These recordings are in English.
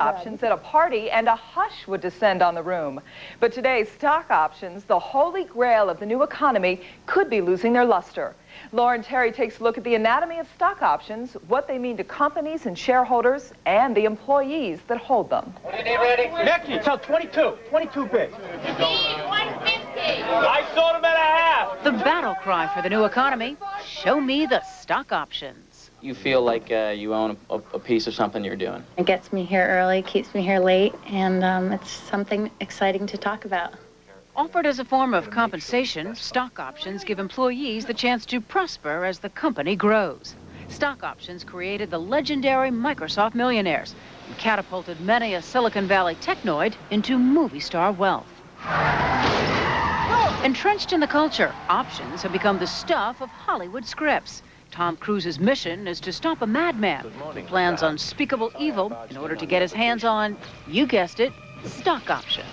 options at a party, and a hush would descend on the room. But today, stock options, the holy grail of the new economy, could be losing their luster. Lauren Terry takes a look at the anatomy of stock options, what they mean to companies and shareholders, and the employees that hold them. What do you need ready? Nicky, tell 22 bids. 150. I sold them at a half. The battle cry for the new economy, show me the stock options. You feel like you own a piece of something you're doing. It gets me here early, keeps me here late, and it's something exciting to talk about. Offered as a form of compensation, stock options give employees the chance to prosper as the company grows. Stock options created the legendary Microsoft millionaires and catapulted many a Silicon Valley technoid into movie star wealth. Entrenched in the culture, options have become the stuff of Hollywood scripts. Tom Cruise's mission is to stop a madman who plans unspeakable evil in order to get his hands on, you guessed it, stock options.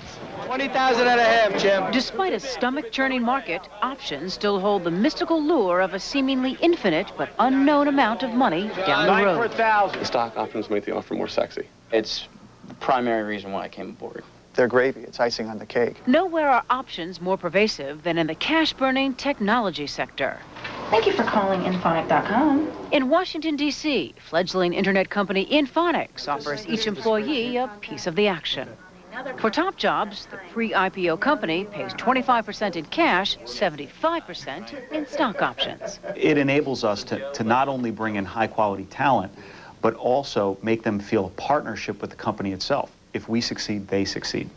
20,000 and a half, Jim. Despite a stomach-churning market, options still hold the mystical lure of a seemingly infinite but unknown amount of money down the road. 9 for 1,000. The stock options make the offer more sexy. It's the primary reason why I came aboard. They're gravy. It's icing on the cake. Nowhere are options more pervasive than in the cash-burning technology sector. Thank you for calling Inphonic.com. In Washington, D.C., fledgling internet company Inphonics offers each employee a piece of the action. For top jobs, the pre-IPO company pays 25% in cash, 75% in stock options. It enables us to not only bring in high-quality talent, but also make them feel a partnership with the company itself. If we succeed, they succeed.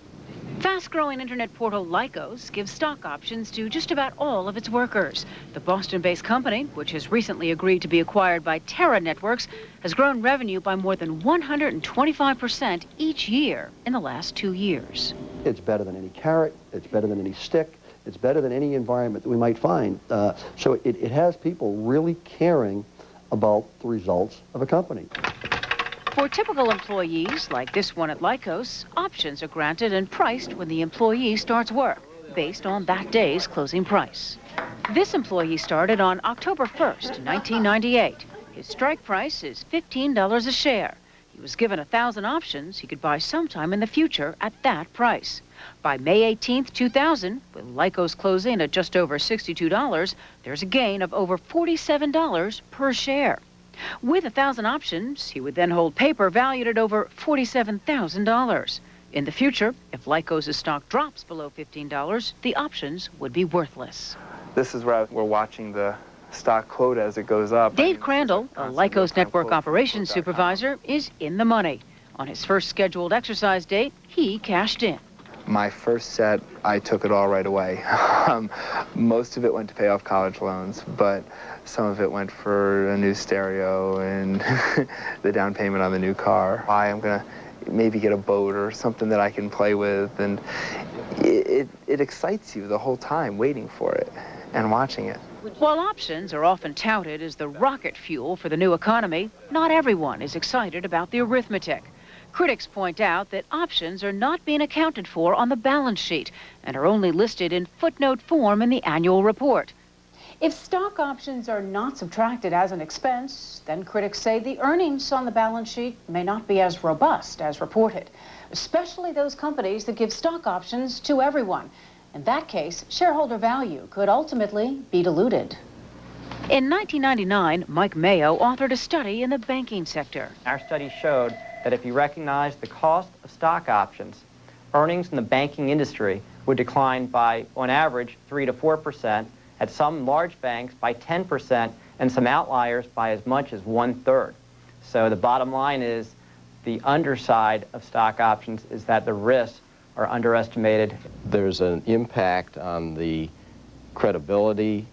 Fast-growing internet portal Lycos gives stock options to just about all of its workers. The Boston-based company, which has recently agreed to be acquired by Terra Networks, has grown revenue by more than 125% each year in the last 2 years. It's better than any carrot, it's better than any stick, it's better than any environment that we might find. So it has people really caring about the results of a company. For typical employees, like this one at Lycos, options are granted and priced when the employee starts work, based on that day's closing price. This employee started on October 1st, 1998. His strike price is $15 a share. He was given 1,000 options he could buy sometime in the future at that price. By May 18th, 2000, with Lycos closing at just over $62, there's a gain of over $47 per share. With 1,000 options, he would then hold paper valued at over $47,000. In the future, if Lycos' stock drops below $15, the options would be worthless. This is where we're watching the stock quote as it goes up. Dave Crandall, a Lycos network operations supervisor, is in the money. On his first scheduled exercise date, he cashed in. My first set, I took it all right away. Most of it went to pay off college loans, but some of it went for a new stereo and the down payment on the new car. I'm gonna maybe get a boat or something that I can play with, and it excites you the whole time waiting for it and watching it. While options are often touted as the rocket fuel for the new economy, not everyone is excited about the arithmetic. Critics point out that options are not being accounted for on the balance sheet and are only listed in footnote form in the annual report. If stock options are not subtracted as an expense, then critics say the earnings on the balance sheet may not be as robust as reported, especially those companies that give stock options to everyone. In that case, shareholder value could ultimately be diluted. In 1999, Mike Mayo authored a study in the banking sector. Our study showed that if you recognize the cost of stock options, earnings in the banking industry would decline by, on average, 3 to 4%, at some large banks by 10%, and some outliers by as much as 1/3. So the bottom line is the underside of stock options is that the risks are underestimated. There's an impact on the credibility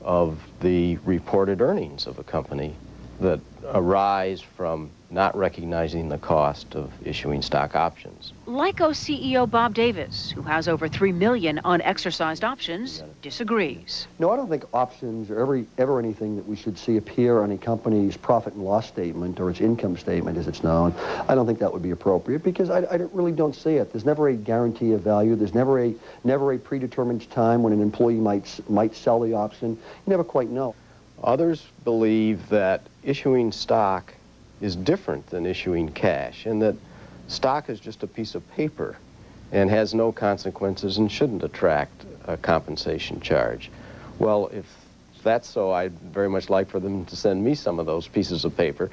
of the reported earnings of a company that arise from not recognizing the cost of issuing stock options. Lycos CEO Bob Davis, who has over 3 million unexercised options, disagrees. No, I don't think options are ever anything that we should see appear on a company's profit and loss statement or its income statement as it's known. I don't think that would be appropriate because I really don't see it. There's never a guarantee of value. There's never a predetermined time when an employee might sell the option. You never quite know. Others believe that issuing stock is different than issuing cash, and that Stock is just a piece of paper and has no consequences and shouldn't attract a compensation charge. Well, if that's so, I'd very much like for them to send me some of those pieces of paper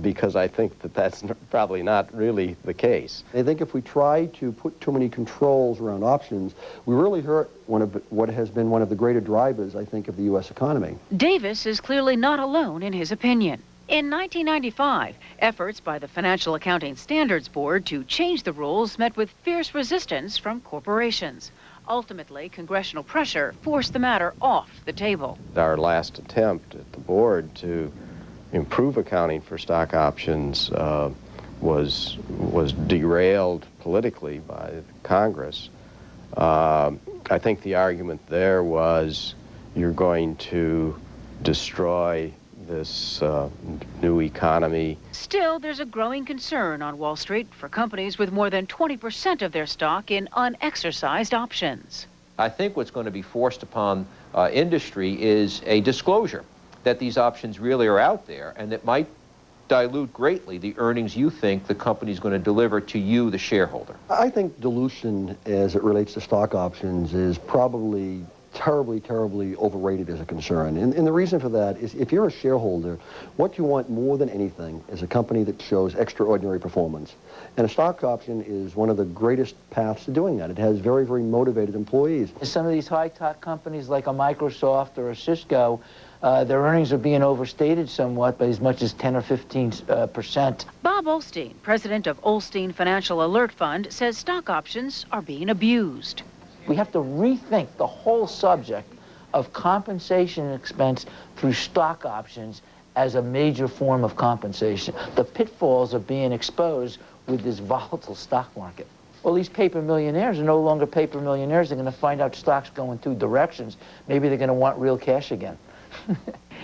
because I think that that's probably not really the case. I think if we try to put too many controls around options, we really hurt what has been one of the greater drivers, I think, of the U.S. economy. Davis is clearly not alone in his opinion. In 1995, efforts by the Financial Accounting Standards Board to change the rules met with fierce resistance from corporations. Ultimately, congressional pressure forced the matter off the table. Our last attempt at the board to improve accounting for stock options was derailed politically by Congress. I think the argument there was you're going to destroy this new economy. Still, there's a growing concern on Wall Street for companies with more than 20% of their stock in unexercised options. I think what's going to be forced upon industry is a disclosure that these options really are out there, and that might dilute greatly the earnings you think the company's going to deliver to you, the shareholder. I think dilution as it relates to stock options is probably terribly overrated as a concern. And the reason for that is if you're a shareholder, what you want more than anything is a company that shows extraordinary performance. And a stock option is one of the greatest paths to doing that. It has very motivated employees. Some of these high-tech companies like a Microsoft or a Cisco, their earnings are being overstated somewhat by as much as 10 or 15%. Bob Olstein, president of Olstein Financial Alert Fund, says stock options are being abused. We have to rethink the whole subject of compensation expense through stock options as a major form of compensation. The pitfalls are being exposed with this volatile stock market. Well, these paper millionaires are no longer paper millionaires. They're going to find out stocks going two directions. Maybe they're going to want real cash again.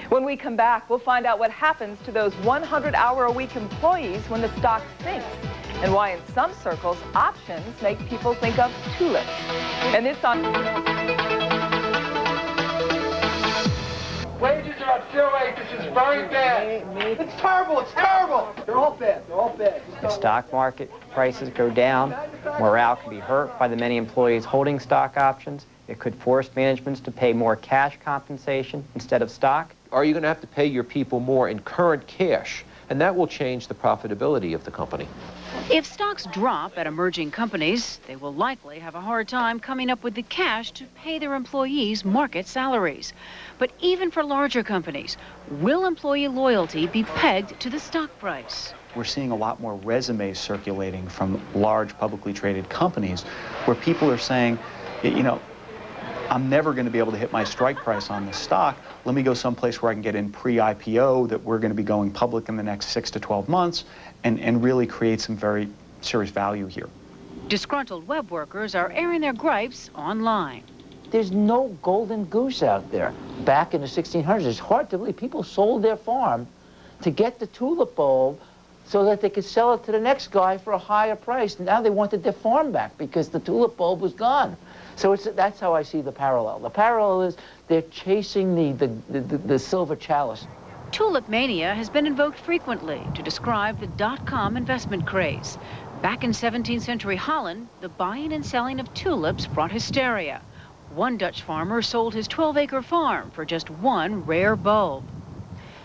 When we come back, we'll find out what happens to those 100-hour-a-week employees when the stock sinks, and why in some circles, options make people think of tulips. And this on... Wages are up 08. This is very bad. It's terrible. It's terrible. They're all bad. They're all bad. If stock market prices go down, morale can be hurt by the many employees holding stock options. It could force managements to pay more cash compensation instead of stock. Are you going to have to pay your people more in current cash? And that will change the profitability of the company. If stocks drop at emerging companies, they will likely have a hard time coming up with the cash to pay their employees market salaries. But even for larger companies, will employee loyalty be pegged to the stock price? We're seeing a lot more resumes circulating from large publicly traded companies where people are saying, you know, I'm never going to be able to hit my strike price on this stock. Let me go someplace where I can get in pre-IPO that we're going to be going public in the next 6 to 12 months and really create some very serious value here. Disgruntled web workers are airing their gripes online. There's no golden goose out there. Back in the 1600s, it's hard to believe people sold their farm to get the tulip bulb so that they could sell it to the next guy for a higher price. Now they wanted their farm back because the tulip bulb was gone. So that's how I see the parallel. The parallel is they're chasing the silver chalice. Tulip mania has been invoked frequently to describe the dot-com investment craze. Back in 17th century Holland, the buying and selling of tulips brought hysteria. One Dutch farmer sold his 12-acre farm for just one rare bulb.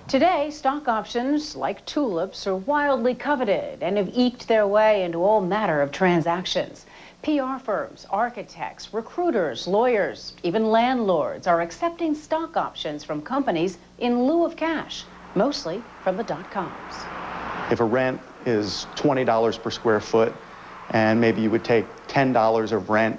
Today, stock options, like tulips, are wildly coveted and have eked their way into all manner of transactions. PR firms, architects, recruiters, lawyers, even landlords are accepting stock options from companies in lieu of cash, mostly from the dot-coms. If a rent is $20 per square foot, and maybe you would take $10 of rent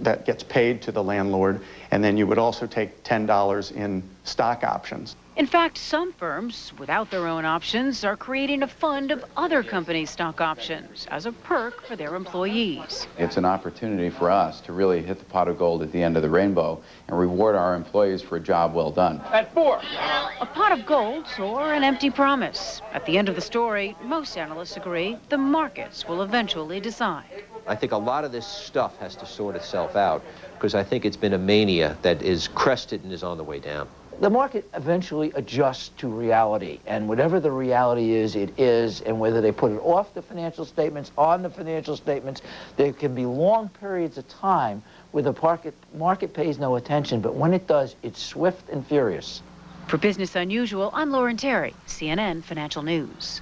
that gets paid to the landlord, and then you would also take $10 in stock options. In fact, some firms, without their own options, are creating a fund of other companies' stock options as a perk for their employees. It's an opportunity for us to really hit the pot of gold at the end of the rainbow and reward our employees for a job well done. At 4. A pot of gold or an empty promise. At the end of the story, most analysts agree the markets will eventually decide. I think a lot of this stuff has to sort itself out because I think it's been a mania that is crested and is on the way down. The market eventually adjusts to reality, and whatever the reality is, it is, and whether they put it off the financial statements, on the financial statements, there can be long periods of time where the market pays no attention, but when it does, it's swift and furious. For Business Unusual, I'm Lauren Terry, CNN Financial News.